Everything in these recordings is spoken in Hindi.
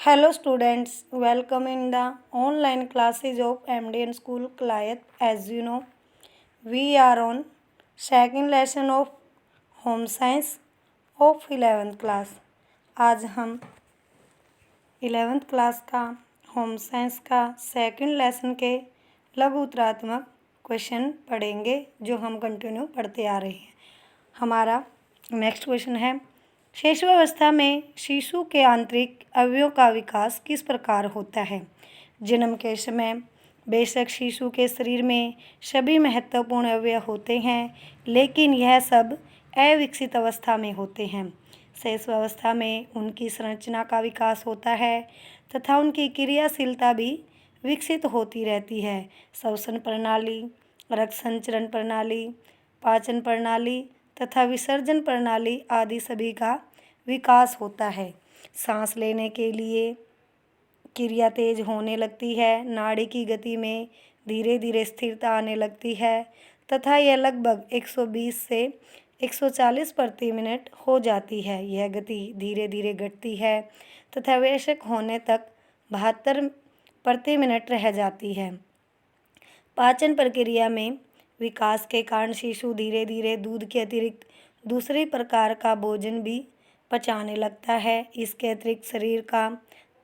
Hello students, welcome in the online classes of MDN School Clayat. As you know, we are on second lesson of home science of 11th class. आज हम 11th क्लास का होम साइंस का सेकंड लेसन के लघु उत्तरात्मक क्वेश्चन पढ़ेंगे जो हम कंटिन्यू पढ़ते आ रहे हैं। हमारा नेक्स्ट क्वेश्चन है, शिशुअवस्था में शिशु के आंतरिक अवयवों का विकास किस प्रकार होता है। जन्म के समय बेशक शिशु के शरीर में सभी महत्वपूर्ण अवयव होते हैं, लेकिन यह सब अविकसित अवस्था में होते हैं। शिशुअवस्था में उनकी संरचना का विकास होता है तथा उनकी क्रियाशीलता भी विकसित होती रहती है। श्वसन प्रणाली, रक्त संचरण प्रणाली, पाचन प्रणाली तथा विसर्जन प्रणाली आदि सभी का विकास होता है। सांस लेने के लिए क्रिया तेज होने लगती है, नाड़ी की गति में धीरे धीरे स्थिरता आने लगती है तथा यह लगभग 120 से 140 प्रति मिनट हो जाती है। यह गति धीरे धीरे घटती है तथा वयस्क होने तक 72 प्रति मिनट रह जाती है। पाचन प्रक्रिया में विकास के कारण शिशु धीरे धीरे दूध के अतिरिक्त दूसरे प्रकार का भोजन भी पचाने लगता है। इसके अतिरिक्त शरीर का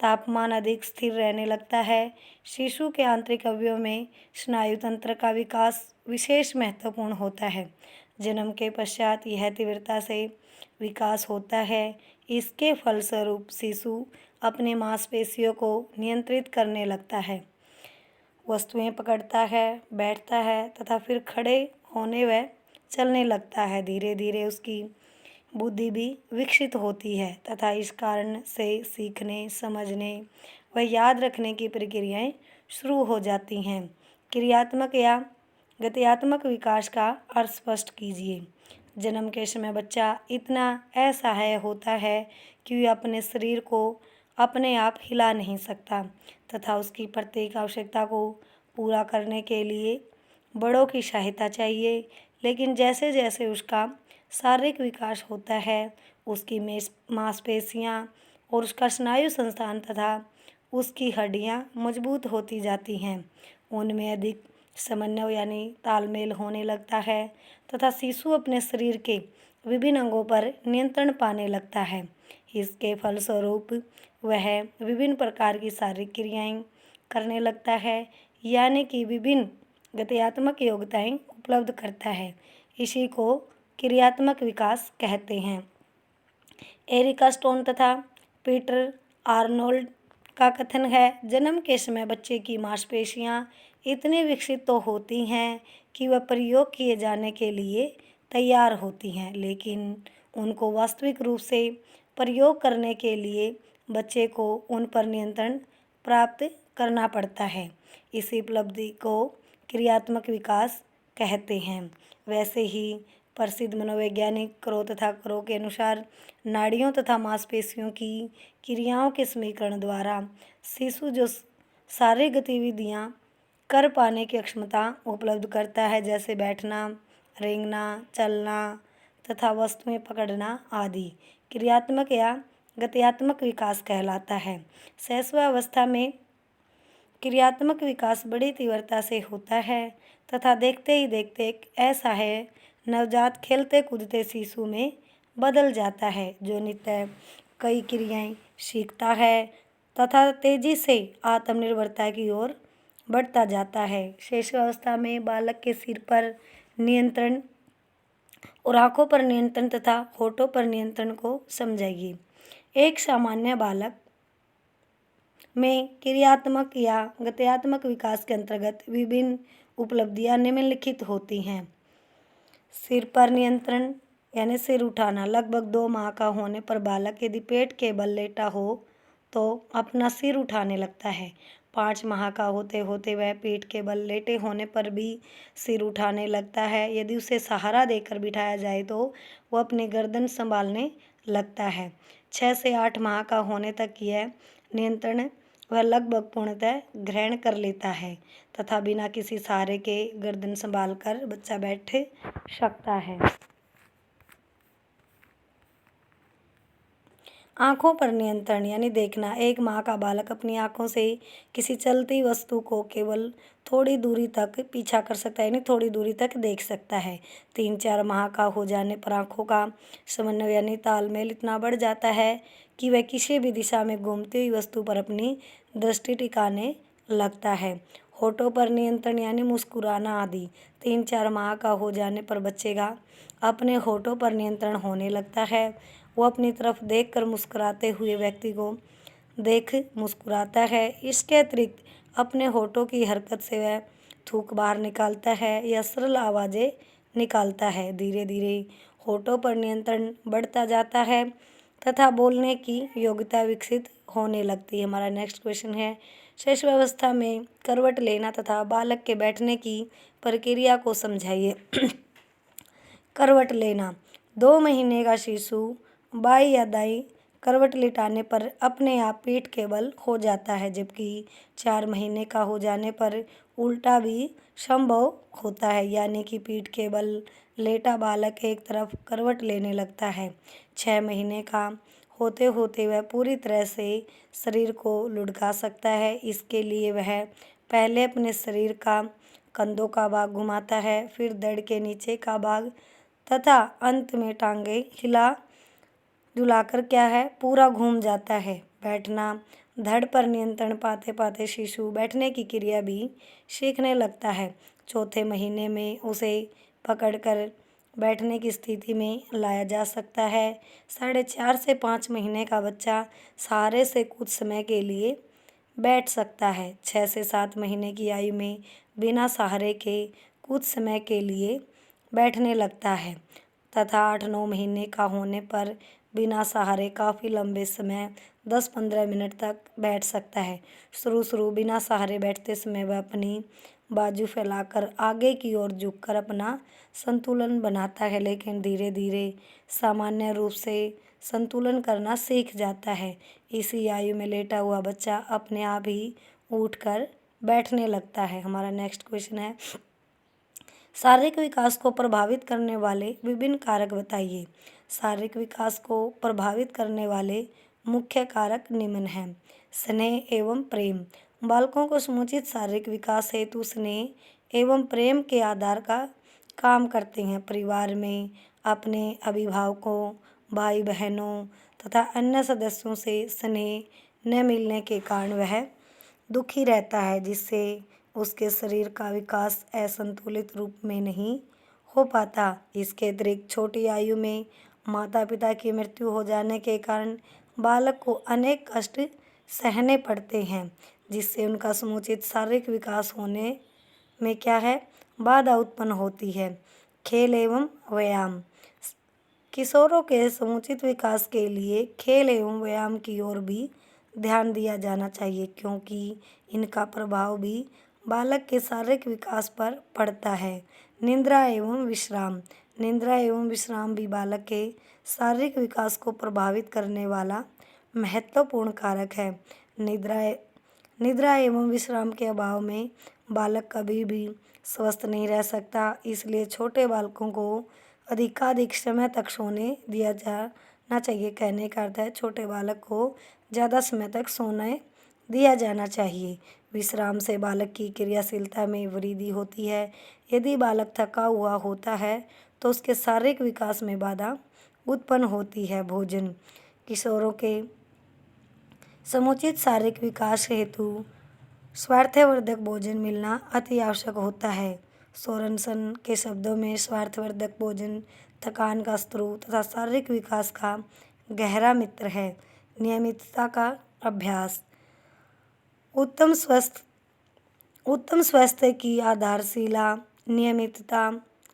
तापमान अधिक स्थिर रहने लगता है। शिशु के आंतरिक अवयव में स्नायु तंत्र का विकास विशेष महत्वपूर्ण होता है। जन्म के पश्चात यह तीव्रता से विकास होता है। इसके फलस्वरूप शिशु अपने मांसपेशियों को नियंत्रित करने लगता है, वस्तुएं पकड़ता है, बैठता है तथा फिर खड़े होने व चलने लगता है। धीरे धीरे उसकी बुद्धि भी विकसित होती है तथा इस कारण से सीखने, समझने व याद रखने की प्रक्रियाएं शुरू हो जाती हैं। क्रियात्मक या गत्यात्मक विकास का अर्थ स्पष्ट कीजिए। जन्म के समय बच्चा इतना असहाय होता है कि वह अपने शरीर को अपने आप हिला नहीं सकता तथा उसकी प्रत्येक आवश्यकता को पूरा करने के लिए बड़ों की सहायता चाहिए। लेकिन जैसे जैसे उसका शारीरिक विकास होता है, उसकी मांसपेशियाँ और उसका स्नायु संस्थान तथा उसकी हड्डियाँ मजबूत होती जाती हैं। उनमें अधिक समन्वय यानी तालमेल होने लगता है तथा शिशु अपने शरीर के विभिन्न अंगों पर नियंत्रण पाने लगता है। इसके फलस्वरूप वह विभिन्न प्रकार की शारीरिक क्रियाएं करने लगता है, यानी कि विभिन्न गत्यात्मक योग्यताएं उपलब्ध करता है। इसी को क्रियात्मक विकास कहते हैं। एरिका स्टोन तथा पीटर आर्नोल्ड का कथन है, जन्म के समय बच्चे की मांसपेशियां इतनी विकसित तो होती हैं कि वह प्रयोग किए जाने के लिए तैयार होती हैं, लेकिन उनको वास्तविक रूप से प्रयोग करने के लिए बच्चे को उन पर नियंत्रण प्राप्त करना पड़ता है। इसी उपलब्धि को क्रियात्मक विकास कहते हैं। वैसे ही प्रसिद्ध मनोवैज्ञानिक क्रो के अनुसार नाड़ियों तथा मांसपेशियों की क्रियाओं के समीकरण द्वारा शिशु जो शारीरिक गतिविधियां कर पाने की क्षमता उपलब्ध करता है, जैसे बैठना, रेंगना, चलना तथा वस्तुएं पकड़ना आदि, क्रियात्मक या गत्यात्मक विकास कहलाता है। शैशवावस्था में क्रियात्मक विकास बड़ी तीव्रता से होता है तथा देखते ही देखते एक ऐसा है नवजात खेलते कूदते शिशु में बदल जाता है, जो नित्य कई क्रियाएं सीखता है तथा तेजी से आत्मनिर्भरता की ओर बढ़ता जाता है। शैशवावस्था में बालक के सिर पर नियंत्रण और आँखों पर नियंत्रण तथा होठों पर नियंत्रण को समझाइए। एक सामान्य बालक में क्रियात्मक या गत्यात्मक विकास के अंतर्गत विभिन्न उपलब्धियां निम्नलिखित होती हैं। सिर पर नियंत्रण यानी सिर उठाना। लगभग 2 माह का होने पर बालक यदि पेट के बल लेटा हो तो अपना सिर उठाने लगता है। 5 माह का होते होते वह पीठ के बल लेटे होने पर भी सिर उठाने लगता है। यदि उसे सहारा देकर बिठाया जाए तो वह अपनी गर्दन संभालने लगता है। 6 से 8 माह का होने तक यह नियंत्रण वह लगभग पूर्णतः ग्रहण कर लेता है तथा बिना किसी सहारे के गर्दन संभालकर बच्चा बैठ सकता है। आँखों पर नियंत्रण यानी देखना। एक माँ का बालक अपनी आँखों से किसी चलती वस्तु को केवल थोड़ी दूरी तक पीछा कर सकता है, यानी थोड़ी दूरी तक देख सकता है। 3-4 माह का हो जाने पर आँखों का समन्वय यानी तालमेल इतना बढ़ जाता है कि वह किसी भी दिशा में घूमती हुई वस्तु पर अपनी दृष्टि टिकाने लगता है। होठों पर नियंत्रण यानी मुस्कुराना आदि। 3-4 माह का हो जाने पर बच्चे का अपने होठों पर नियंत्रण होने लगता है। वो अपनी तरफ देखकर मुस्कुराते हुए व्यक्ति को देख मुस्कुराता है। इसके अतिरिक्त अपने होठों की हरकत से वह थूक बाहर निकालता है या सरल आवाज़ें निकालता है। धीरे धीरे होठों पर नियंत्रण बढ़ता जाता है तथा बोलने की योग्यता विकसित होने लगती है। हमारा नेक्स्ट क्वेश्चन है, शिशुअवस्था में करवट लेना तथा बालक के बैठने की प्रक्रिया को समझाइए। करवट लेना। 2 महीने का शिशु बाई या दाई करवट लिटाने पर अपने आप पीठ के बल हो जाता है, जबकि 4 महीने का हो जाने पर उल्टा भी संभव होता है, यानी कि पीठ के बल लेटा बालक एक तरफ करवट लेने लगता है। 6 महीने का होते होते वह पूरी तरह से शरीर को लुढ़का सकता है। इसके लिए वह पहले अपने शरीर का कंधों का भाग घुमाता है, फिर धड़ के नीचे का भाग तथा अंत में टांगे हिला डुलाकर क्या है पूरा घूम जाता है। बैठना। धड़ पर नियंत्रण पाते पाते शिशु बैठने की क्रिया भी सीखने लगता है। चौथे महीने में उसे पकड़कर बैठने की स्थिति में लाया जा सकता है। 4.5 से 5 महीने का बच्चा सहारे से कुछ समय के लिए बैठ सकता है। 6 से 7 महीने की आयु में बिना सहारे के कुछ समय के लिए बैठने लगता है तथा 8-9 महीने का होने पर बिना सहारे काफ़ी लंबे समय 10-15 मिनट तक बैठ सकता है। शुरू बिना सहारे बैठते समय वह अपनी बाजू फैलाकर आगे की ओर झुककर अपना संतुलन बनाता है, लेकिन धीरे धीरे सामान्य रूप से संतुलन करना सीख जाता है। इसी आयु में लेटा हुआ बच्चा अपने आप ही उठकर बैठने लगता है। हमारा नेक्स्ट क्वेश्चन है, शारीरिक विकास को प्रभावित करने वाले विभिन्न कारक बताइए। शारीरिक विकास को प्रभावित करने वाले मुख्य कारक निम्न हैं। स्नेह एवं प्रेम। बालकों को समुचित शारीरिक विकास हेतु स्नेह एवं प्रेम के आधार का काम करते हैं। परिवार में अपने अभिभावकों, भाई बहनों तथा अन्य सदस्यों से स्नेह न मिलने के कारण वह दुखी रहता है, जिससे उसके शरीर का विकास असंतुलित रूप में नहीं हो पाता। इसके अतिरिक्त छोटी आयु में माता पिता की मृत्यु हो जाने के कारण बालक को अनेक कष्ट सहने पड़ते हैं, जिससे उनका समुचित शारीरिक विकास होने में क्या है बाधा उत्पन्न होती है। खेल एवं व्यायाम। किशोरों के समुचित विकास के लिए खेल एवं व्यायाम की ओर भी ध्यान दिया जाना चाहिए, क्योंकि इनका प्रभाव भी बालक के शारीरिक विकास पर पड़ता है। निद्रा एवं विश्राम। निद्रा एवं विश्राम भी बालक के शारीरिक विकास को प्रभावित करने वाला महत्वपूर्ण कारक है। निद्रा एवं विश्राम के अभाव में बालक कभी भी स्वस्थ नहीं रह सकता। इसलिए छोटे बालकों को अधिकाधिक समय तक सोने दिया जाना चाहिए। कहने का अर्थ है छोटे बालक को ज़्यादा समय तक सोने दिया जाना चाहिए। विश्राम से बालक की क्रियाशीलता में वृद्धि होती है। यदि बालक थका हुआ होता है तो उसके शारीरिक विकास में बाधा उत्पन्न होती है। भोजन। किशोरों के समुचित शारीरिक विकास हेतु स्वास्थ्यवर्धक भोजन मिलना अति आवश्यक होता है। सोरेनसन के शब्दों में स्वास्थ्यवर्धक भोजन थकान का स्रोत तथा शारीरिक विकास का गहरा मित्र है। नियमितता का अभ्यास। उत्तम स्वास्थ्य की आधारशिला नियमितता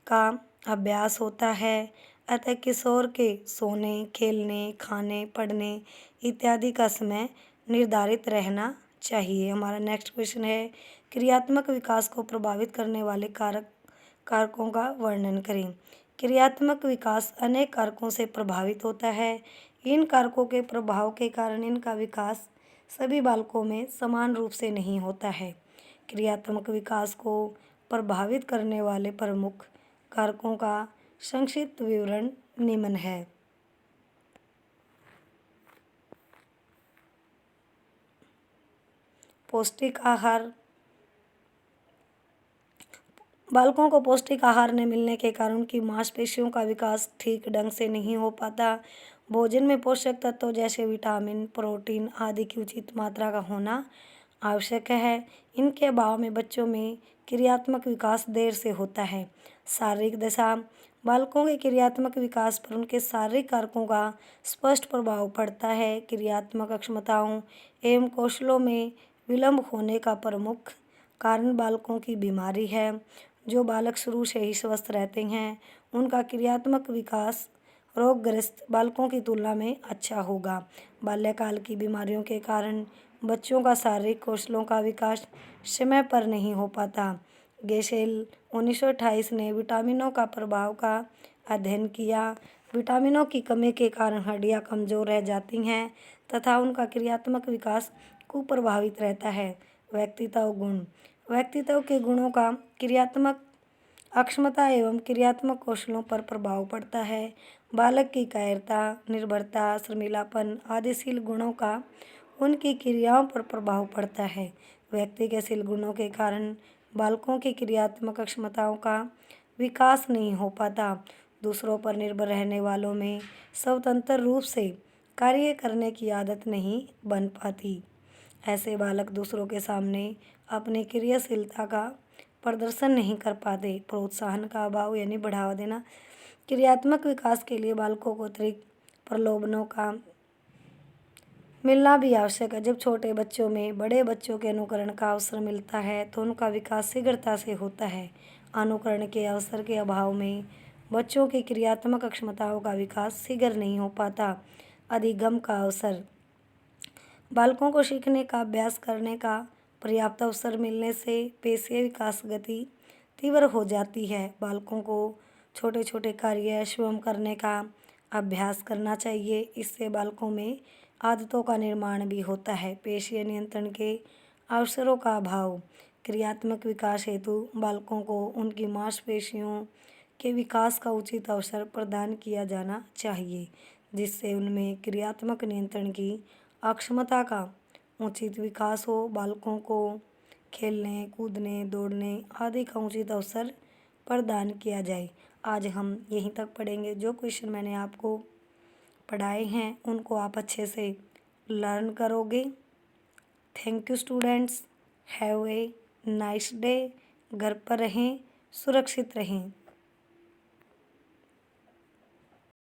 का अभ्यास होता है। अतः किशोर के सोने, खेलने, खाने, पढ़ने इत्यादि का समय निर्धारित रहना चाहिए। हमारा नेक्स्ट क्वेश्चन है, क्रियात्मक विकास को प्रभावित करने वाले कारकों का वर्णन करें। क्रियात्मक विकास अनेक कारकों से प्रभावित होता है। इन कारकों के प्रभाव के कारण इनका विकास सभी बालकों में समान रूप से नहीं होता है। क्रियात्मक विकास को प्रभावित करने वाले प्रमुख कारकों का संक्षिप्त विवरण निम्न है। बालकों को पौष्टिक आहार न मिलने के कारण उनकी मांसपेशियों का विकास ठीक ढंग से नहीं हो पाता। भोजन में पोषक तत्वों जैसे विटामिन, प्रोटीन आदि की उचित मात्रा का होना आवश्यक है। इनके अभाव में बच्चों में क्रियात्मक विकास देर से होता है। शारीरिक दशा, बालकों के क्रियात्मक विकास पर उनके शारीरिक कारकों का स्पष्ट प्रभाव पड़ता है। क्रियात्मक अक्षमताओं एवं कौशलों में विलंब होने का प्रमुख कारण बालकों की बीमारी है। जो बालक शुरू से ही स्वस्थ रहते हैं उनका क्रियात्मक विकास रोगग्रस्त बालकों की तुलना में अच्छा होगा। बाल्यकाल की बीमारियों के कारण बच्चों का शारीरिक कौशलों का विकास समय पर नहीं हो पाता। गेशेल 1928 ने विटामिनों का प्रभाव का अध्ययन किया। विटामिनों की कमी के कारण हड्डियां कमजोर रह जाती हैं तथा उनका क्रियात्मक विकास कुप्रभावित रहता है। व्यक्तित्व गुण, व्यक्तित्व के गुणों का क्रियात्मक अक्षमता एवं क्रियात्मक कौशलों पर प्रभाव पड़ता है। बालक की कायरता, निर्भरता, शर्मीलापन आदि शील गुणों का उनकी क्रियाओं पर प्रभाव पड़ता है। व्यक्ति के शील गुणों के कारण बालकों की क्रियात्मक अक्षमताओं का विकास नहीं हो पाता। दूसरों पर निर्भर रहने वालों में स्वतंत्र रूप से कार्य करने की आदत नहीं बन पाती। ऐसे बालक दूसरों के सामने अपनी क्रियाशीलता का प्रदर्शन नहीं कर पाते। प्रोत्साहन का अभाव यानी बढ़ावा देना, क्रियात्मक विकास के लिए बालकों को अतिरिक्त प्रलोभनों का मिलना भी आवश्यक है। जब छोटे बच्चों में बड़े बच्चों के अनुकरण का अवसर मिलता है तो उनका विकास शीघ्रता से होता है। अनुकरण के अवसर के अभाव में बच्चों की क्रियात्मक अक्षमताओं का विकास शीघ्र नहीं हो पाता। अधिगम का अवसर, बालकों को सीखने का अभ्यास करने का पर्याप्त अवसर मिलने से पेशीय विकास गति तीव्र हो जाती है। बालकों को छोटे छोटे कार्य स्वयं करने का अभ्यास करना चाहिए। इससे बालकों में आदतों का निर्माण भी होता है। पेशीय नियंत्रण के अवसरों का अभाव, क्रियात्मक विकास हेतु बालकों को उनकी मांसपेशियों के विकास का उचित अवसर प्रदान किया जाना चाहिए जिससे उनमें क्रियात्मक नियंत्रण की अक्षमता का उचित विकास हो। बालकों को खेलने, कूदने, दौड़ने आदि का उचित अवसर प्रदान किया जाए। आज हम यहीं तक पढ़ेंगे। जो क्वेश्चन मैंने आपको पढ़ाए हैं उनको आप अच्छे से लर्न करोगे। Thank you students, have a nice day. घर पर रहें, सुरक्षित रहें।